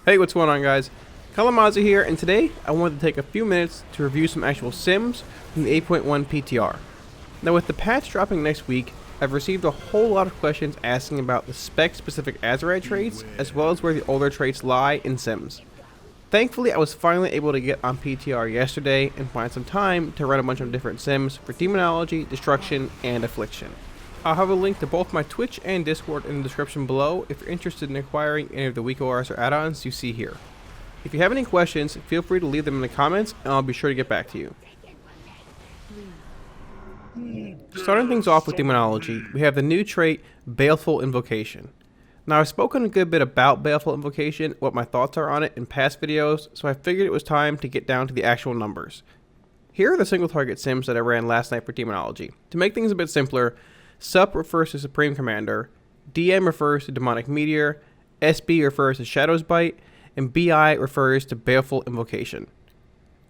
Hey, what's going on, guys? Kalamazi here, and today I wanted to take a few minutes to review some actual sims from the 8.1 PTR. Now, with the patch dropping next week, I've received a whole lot of questions asking about the spec-specific Azerite traits, as well as where the older traits lie in sims. Thankfully, I was finally able to get on PTR yesterday and find some time to run a bunch of different sims for Demonology, Destruction, and Affliction. I'll have a link to both my Twitch and Discord in the description below if you're interested in acquiring any of the weak ORs or add-ons you see here. If you have any questions, feel free to leave them in the comments and I'll be sure to get back to you. Starting things off with Demonology, we have the new trait, Baleful Invocation. Now, I've spoken a good bit about Baleful Invocation, what my thoughts are on it in past videos, so I figured it was time to get down to the actual numbers. Here are the single target sims that I ran last night for Demonology. To make things a bit simpler, Sup refers to Supreme Commander, DM refers to Demonic Meteor, SB refers to Shadow's Bite, and BI refers to Baleful Invocation.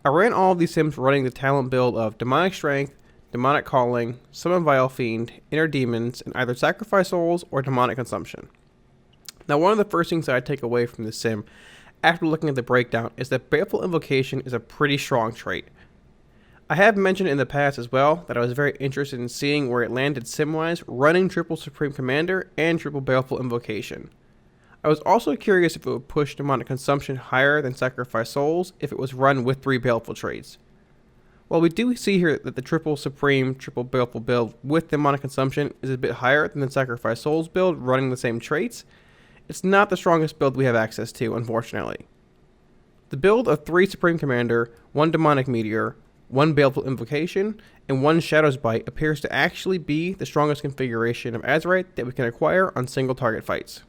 I ran all of these sims running the talent build of Demonic Strength, Demonic Calling, Summon Vile Fiend, Inner Demons, and either Sacrifice Souls or Demonic Consumption. Now, one of the first things that I take away from this sim, after looking at the breakdown, is that Baleful Invocation is a pretty strong trait. I have mentioned in the past as well that I was very interested in seeing where it landed sim-wise running triple Supreme Commander and triple Baleful Invocation. I was also curious if it would push Demonic Consumption higher than Sacrifice Souls if it was run with 3 Baleful traits. While we do see here that the triple Supreme, triple Baleful build with Demonic Consumption is a bit higher than the Sacrifice Souls build running the same traits, it's not the strongest build we have access to, unfortunately. The build of 3 Supreme Commander, 1 Demonic Meteor, 1 Baleful Invocation, and 1 Shadow's Bite appears to actually be the strongest configuration of Azerite that we can acquire on single target fights.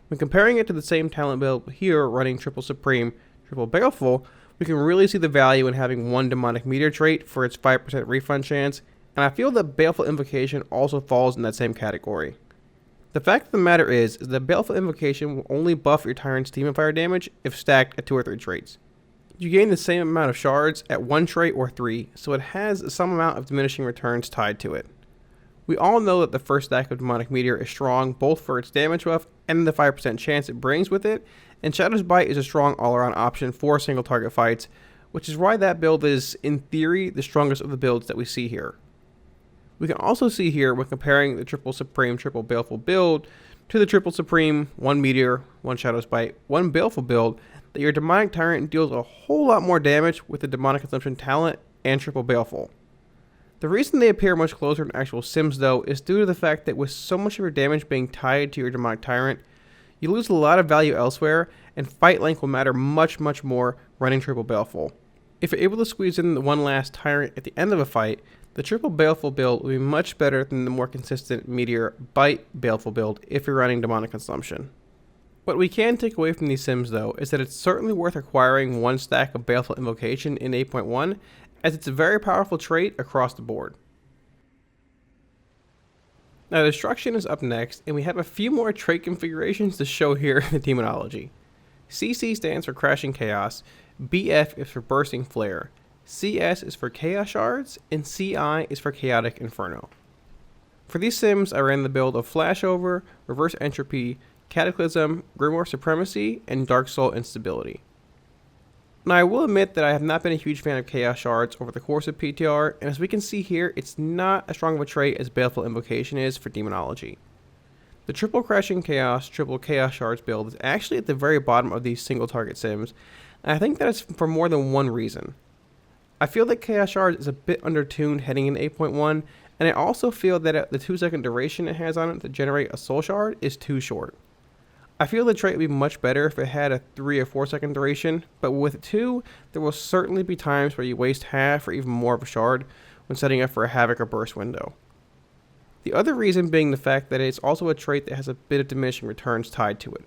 When comparing it to the same talent build here running triple Supreme, triple Baleful, we can really see the value in having 1 Demonic Meteor trait for its 5% refund chance, and I feel that Baleful Invocation also falls in that same category. The fact of the matter is that Baleful Invocation will only buff your Tyrant's Demon Fire damage if stacked at 2 or 3 traits. You gain the same amount of shards at 1 trait or 3, so it has some amount of diminishing returns tied to it. We all know that the first stack of Demonic Meteor is strong both for its damage buff and the 5% chance it brings with it, and Shadow's Bite is a strong all-around option for single target fights, which is why that build is, in theory, the strongest of the builds that we see here. We can also see here when comparing the triple Supreme, triple Baleful build to the triple Supreme, 1 Meteor, 1 Shadow's Bite, 1 Baleful build, that your Demonic Tyrant deals a whole lot more damage with the Demonic Consumption talent and triple Baleful. The reason they appear much closer to actual sims though is due to the fact that with so much of your damage being tied to your Demonic Tyrant, you lose a lot of value elsewhere, and fight length will matter much more running triple Baleful. If you're able to squeeze in the one last Tyrant at the end of a fight, the triple Baleful build will be much better than the more consistent Meteor Bite Baleful build if you're running Demonic Consumption. What we can take away from these sims though is that it's certainly worth acquiring 1 stack of Baleful Invocation in 8.1, as it's a very powerful trait across the board. Now, Destruction is up next, and we have a few more trait configurations to show here in the Demonology. CC stands for Crashing Chaos, BF is for Bursting Flare, CS is for Chaos Shards, and CI is for Chaotic Inferno. For these sims, I ran the build of Flashover, Reverse Entropy, Cataclysm, Grimoire Supremacy, and Dark Soul Instability. Now, I will admit that I have not been a huge fan of Chaos Shards over the course of PTR, and as we can see here, it's not as strong of a trait as Baleful Invocation is for Demonology. The triple Crashing Chaos, triple Chaos Shards build is actually at the very bottom of these single target sims, and I think that is for more than one reason. I feel that Chaos Shards is a bit undertuned heading into 8.1, and I also feel that the 2-second duration it has on it to generate a Soul Shard is too short. I feel the trait would be much better if it had a 3 or 4 second duration, but with 2, there will certainly be times where you waste half or even more of a shard when setting up for a Havoc or Burst window. The other reason being the fact that it's also a trait that has a bit of diminishing returns tied to it.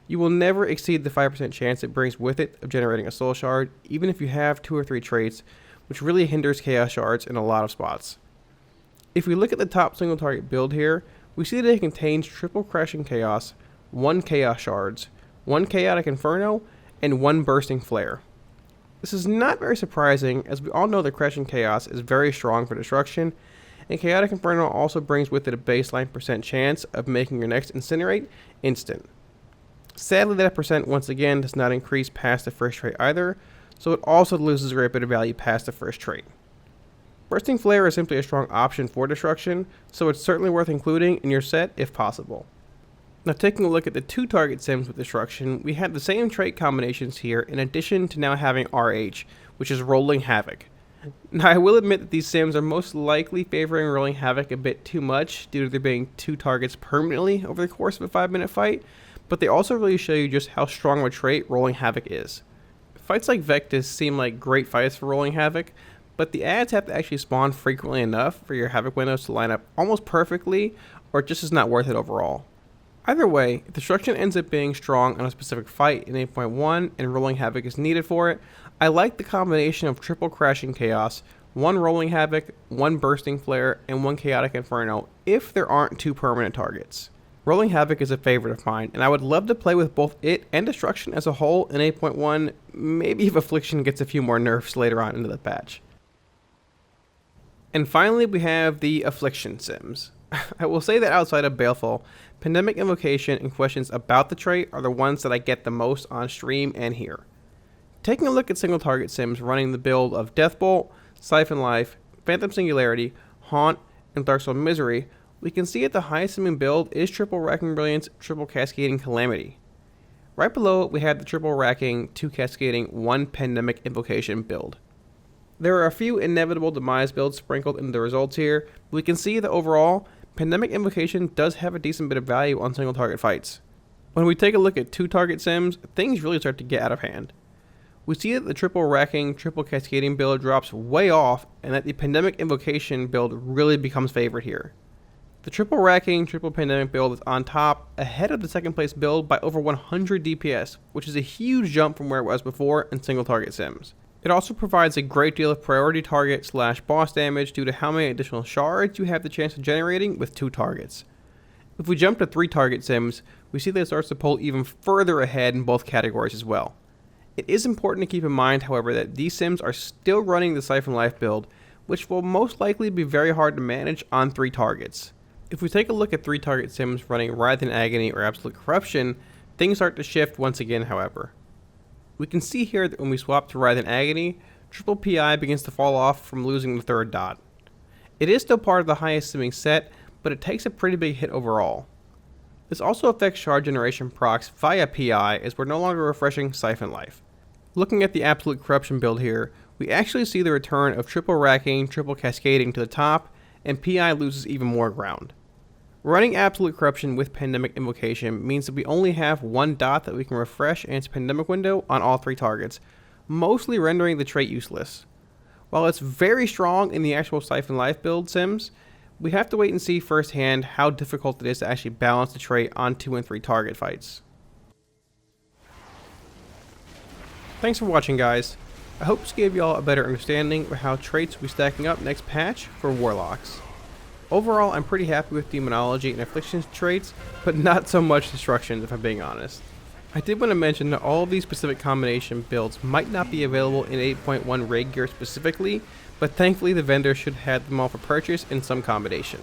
You will never exceed the 5% chance it brings with it of generating a Soul Shard, even if you have 2 or 3 traits, which really hinders Chaos Shards in a lot of spots. If we look at the top single target build here, we see that it contains triple Crashing Chaos, 1 Chaos Shards, 1 Chaotic Inferno, and 1 Bursting Flare. This is not very surprising, as we all know that Crashing Chaos is very strong for destruction, and Chaotic Inferno also brings with it a baseline % chance of making your next Incinerate instant. Sadly, that percent once again does not increase past the first trait either, so it also loses a great bit of value past the first trait. Bursting Flare is simply a strong option for destruction, so it's certainly worth including in your set if possible. Now taking a look at the 2 target sims with destruction, we have the same trait combinations here in addition to now having RH, which is Rolling Havoc. Now I will admit that these sims are most likely favoring Rolling Havoc a bit too much due to there being 2 targets permanently over the course of a 5-minute fight, but they also really show you just how strong of a trait Rolling Havoc is. Fights like Vectis seem like great fights for Rolling Havoc, but the ads have to actually spawn frequently enough for your Havoc windows to line up almost perfectly, or it just is not worth it overall. Either way, if destruction ends up being strong on a specific fight in 8.1 and Rolling Havoc is needed for it, I like the combination of triple Crashing Chaos, 1 Rolling Havoc, 1 Bursting Flare, and 1 Chaotic Inferno if there aren't 2 permanent targets. Rolling Havoc is a favorite of mine, and I would love to play with both it and destruction as a whole in 8.1, maybe if Affliction gets a few more nerfs later on into the patch. And finally we have the Affliction sims. I will say that outside of Baleful, Pandemic Invocation and questions about the trait are the ones that I get the most on stream and here. Taking a look at single target sims running the build of Deathbolt, Siphon Life, Phantom Singularity, Haunt, and Darksoul Misery, we can see that the highest simming build is triple Racking Brilliance, triple Cascading Calamity. Right below it we have the triple Racking, 2 Cascading, 1 Pandemic Invocation build. There are a few inevitable demise builds sprinkled in the results here, but we can see that overall, Pandemic Invocation does have a decent bit of value on single target fights. When we take a look at 2 target sims, things really start to get out of hand. We see that the triple Racking, triple Cascading build drops way off, and that the Pandemic Invocation build really becomes favored here. The triple Racking, triple Pandemic build is on top, ahead of the second place build by over 100 DPS, which is a huge jump from where it was before in single target sims. It also provides a great deal of priority target / boss damage due to how many additional shards you have the chance of generating with 2 targets. If we jump to 3 target sims, we see that it starts to pull even further ahead in both categories as well. It is important to keep in mind, however, that these sims are still running the Siphon Life build, which will most likely be very hard to manage on 3 targets. If we take a look at 3 target sims running Wrath and Agony or Absolute Corruption, things start to shift once again, however. We can see here that when we swap to Wrath and Agony, triple PI begins to fall off from losing the 3rd dot. It is still part of the highest simming set, but it takes a pretty big hit overall. This also affects shard generation procs via PI as we're no longer refreshing Siphon Life. Looking at the Absolute Corruption build here, we actually see the return of triple Racking, triple Cascading to the top, and PI loses even more ground. Running Absolute Corruption with Pandemic Invocation means that we only have 1 dot that we can refresh in its Pandemic window on all 3 targets, mostly rendering the trait useless. While it's very strong in the actual Siphon Life build sims, we have to wait and see firsthand how difficult it is to actually balance the trait on 2 and 3 target fights. Thanks for watching, guys. I hope this gave y'all a better understanding of how traits will be stacking up next patch for Warlocks. Overall, I'm pretty happy with Demonology and Affliction's traits, but not so much Destruction if I'm being honest. I did want to mention that all of these specific combination builds might not be available in 8.1 raid gear specifically, but thankfully the vendor should have them all for purchase in some combination.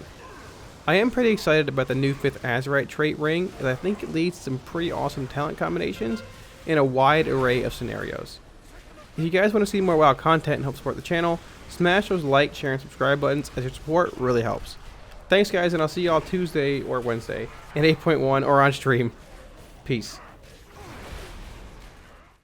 I am pretty excited about the new 5th Azerite trait ring, as I think it leads to some pretty awesome talent combinations in a wide array of scenarios. If you guys want to see more WoW content and help support the channel, smash those like, share, and subscribe buttons, as your support really helps. Thanks guys, and I'll see y'all Tuesday or Wednesday in 8.1 or on stream. Peace.